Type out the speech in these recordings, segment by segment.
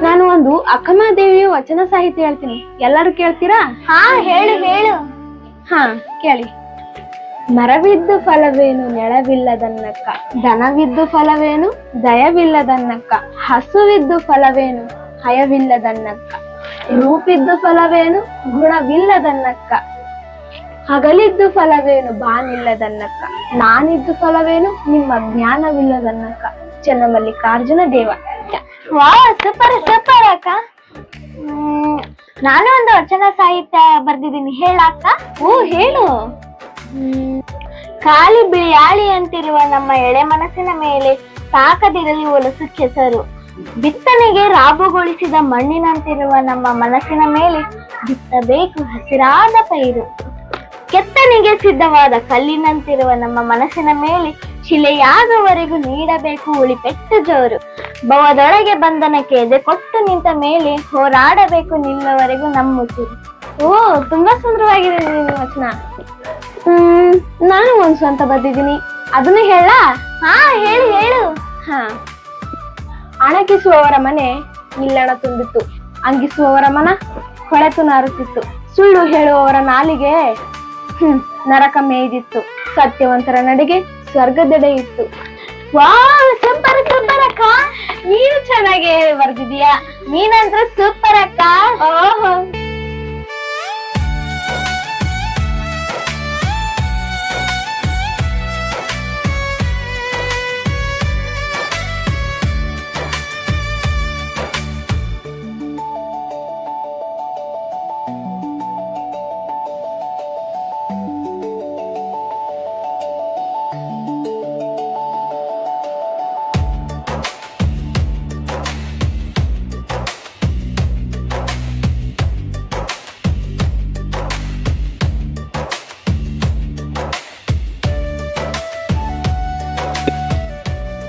ನಾನು ಒಂದು ಅಕ್ಕಮಹಾದೇವಿಯ ವಚನ ಸಾಹಿತ್ಯ ಹೇಳ್ತೀನಿ, ಎಲ್ಲರೂ ಕೇಳ್ತೀರಾ? ಹಾ, ಹೇಳು ಹೇಳು. ಹಾ, ಕೇಳಿ. ಮರವಿದ್ದು ಫಲವೇನು ನೆಳವಿಲ್ಲದನ್ನಕ್ಕ, ದನವಿದ್ದು ಫಲವೇನು ದಯವಿಲ್ಲದನ್ನಕ್ಕ, ಹಸುವಿದ್ದು ಫಲವೇನು ಹಯವಿಲ್ಲದನ್ನಕ್ಕ, ರೂಪಿದ್ದು ಫಲವೇನು ಗುಣವಿಲ್ಲದನ್ನಕ್ಕ, ಹಗಲಿದ್ದು ಫಲವೇನು ಬಾನಿಲ್ಲದನ್ನಕ್ಕ, ನಾನಿದ್ದು ಫಲವೇನು ನಿಮ್ಮ ಜ್ಞಾನವಿಲ್ಲದನ್ನಕ್ಕ. ಚೆನ್ನಮಲ್ಲಿಕಾರ್ಜುನ ದೇವ. ವಾ, ಸೂಪರ್ ಸೂಪರ್ ಅಕ್ಕ. ನಾನು ಒಂದು ವಚನ ಸಾಹಿತ್ಯ ಬರ್ದಿದ್ದೀನಿ, ಹೇಳಕ್ಕ? ಓ, ಹೇಳು. ಖಾಲಿ ಬಿಳಿಯಾಳಿ ಅಂತಿರುವ ನಮ್ಮ ಎಳೆ ಮನಸ್ಸಿನ ಮೇಲೆ ತಾಕದಿರಲಿ ಒಲಸು ಕೆಸರು, ಬಿತ್ತನೆಗೆ ರಾಬುಗೊಳಿಸಿದ ಮಣ್ಣಿನಂತಿರುವ ನಮ್ಮ ಮನಸ್ಸಿನ ಮೇಲೆ ಬಿತ್ತಬೇಕು ಹಸಿರಾದ ಪೈರು, ಕೆತ್ತನೆಗೆ ಸಿದ್ಧವಾದ ಕಲ್ಲಿನಂತಿರುವ ನಮ್ಮ ಮನಸ್ಸಿನ ಮೇಲೆ ಶಿಲೆಯಾಗುವವರೆಗೂ ನೀಡಬೇಕು ಉಳಿಪೆಟ್ಟು ಜೋರು, ಭವದೊಳಗೆ ಬಂಧನಕ್ಕೆ ಎದೆ ಕೊಟ್ಟು ನಿಂತ ಮೇಲೆ ಹೋರಾಡಬೇಕು ನಿಲ್ಲವರೆಗೂ ನಮ್ಮುಸಿರು. ಓ, ತುಂಬಾ ಸುಂದರವಾಗಿದೆ ನಿಮ್ಮ ವಚನ. ನಾನು ಒಂದು ಸ್ವಂತ ಬರ್ದಿದ್ದೀನಿ, ಅದನ್ನು ಹೇಳ? ಹಾ, ಹೇಳು ಹೇಳು. ಹಾ. ಅಣಗಿಸುವವರ ಮನೆ ನಿಲ್ಲಣ ತುಂಬಿತ್ತು, ಅಂಗಿಸುವವರ ಮನ ಹೊಳೆತು ನಾರುತ್ತಿತ್ತು, ಸುಳ್ಳು ಹೇಳುವವರ ನಾಲಿಗೆ ನರಕ ಮೇಯ್ದಿತ್ತು, ಸತ್ಯವಂತರ ನಡಿಗೆ ಸ್ವರ್ಗದೆಡೆ ಇತ್ತು. ವಾವ್, ಸೂಪರ್ ಸೂಪರ್ ಅಕ್ಕ. ನೀನು ಚೆನ್ನಾಗಿ ಬರ್ದಿದೀಯಾ. ನೀನಂದ್ರೆ ಸೂಪರ್ ಅಕ್ಕ. ಓಹೋ.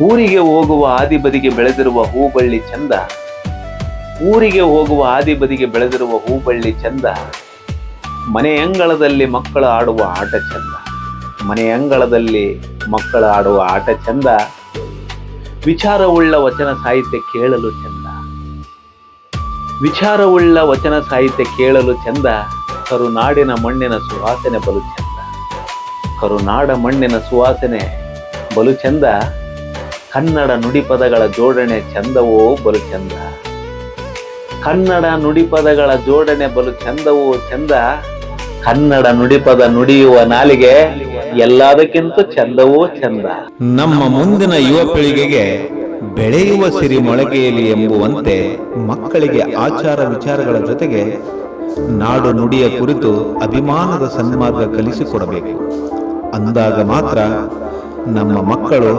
ಊರಿಗೆ ಹೋಗುವ ಹಾದಿ ಬದಿಗೆ ಬೆಳೆದಿರುವ ಹೂಬಳ್ಳಿ ಚಂದ, ಊರಿಗೆ ಹೋಗುವ ಹಾದಿ ಬದಿಗೆ ಬೆಳೆದಿರುವ ಹೂಬಳ್ಳಿ ಚಂದ, ಮನೆಯಂಗಳದಲ್ಲಿ ಮಕ್ಕಳು ಆಡುವ ಆಟ ಚಂದ, ಮನೆಯಂಗಳದಲ್ಲಿ ಮಕ್ಕಳು ಆಡುವ ಆಟ ಚಂದ, ವಿಚಾರವುಳ್ಳ ವಚನ ಸಾಹಿತ್ಯ ಕೇಳಲು ಚಂದ, ವಿಚಾರವುಳ್ಳ ವಚನ ಸಾಹಿತ್ಯ ಕೇಳಲು ಚಂದ, ಕರುನಾಡಿನ ಮಣ್ಣಿನ ಸುವಾಸನೆ ಬಲು ಚಂದ, ಕರುನಾಡ ಮಣ್ಣಿನ ಸುವಾಸನೆ ಬಲು ಚಂದ, ಕನ್ನಡ ನುಡಿಪದಗಳ ಜೋಡಣೆ ಚಂದವೋ ಬಲು ಚಂದ, ಕನ್ನಡ ನುಡಿಪದಗಳ ಜೋಡಣೆ ಬಲು ಚಂದವೋ ಚಂದ, ಕನ್ನಡ ನುಡಿಪದ ನುಡಿಯುವ ನಾಲಿಗೆ ಎಲ್ಲದಕ್ಕಿಂತ ಚಂದವೋ ಚಂದ. ನಮ್ಮ ಮುಂದಿನ ಯುವ ಪೀಳಿಗೆಗೆ ಬೆಳೆಯುವ ಸಿರಿ ಮೊಳಗೆಯಲ್ಲಿ ಎಂಬುವಂತೆ ಮಕ್ಕಳಿಗೆ ಆಚಾರ ವಿಚಾರಗಳ ಜೊತೆಗೆ ನಾಡು ನುಡಿಯ ಕುರಿತು ಅಭಿಮಾನದ ಸನ್ಮಾರ್ಗ ಕಲಿಸಿಕೊಡಬೇಕು. ಅಂದಾಗ ಮಾತ್ರ ನಮ್ಮ ಮಕ್ಕಳು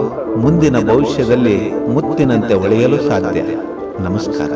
ಮುಂದಿನ ಭವಿಷ್ಯದಲ್ಲಿ ಮುತ್ತಿನಂತೆ ಹೊಳೆಯಲು ಸಾಧ್ಯ. ನಮಸ್ಕಾರ.